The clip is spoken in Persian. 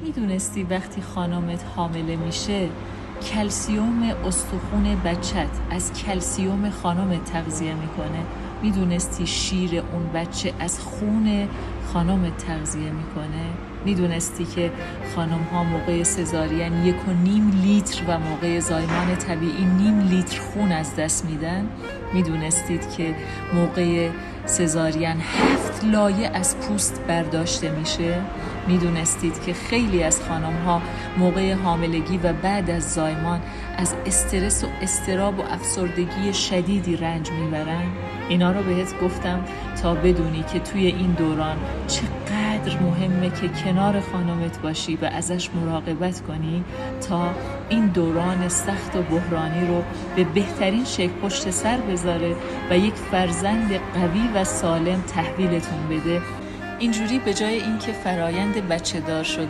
میدونستی وقتی خانمت حامله میشه کلسیوم استخون بچت از کلسیوم خانمت تغذیه میکنه؟ میدونستی شیر اون بچه از خون خانمت تغذیه میکنه؟ میدونستی که خانم ها موقع سزارین 1.5 لیتر و موقع زایمان طبیعی 0.5 لیتر خون از دست میدن؟ میدونستید که موقع سزارین 7 لایه از پوست برداشته میشه؟ میدونستید که خیلی از خانم ها موقع حاملگی و بعد از زایمان از استرس و اضطراب و افسردگی شدیدی رنج میبرن؟ اینا رو بهت گفتم تا بدونی که توی این دوران چقدر مهمه که کنار خانمت باشی و ازش مراقبت کنی تا این دوران سخت و بحرانی رو به بهترین شکل پشت سر بذاره و یک فرزند قوی و سالم تحویلتون بده. اینجوری به جای اینکه فرایند بچه دار شدن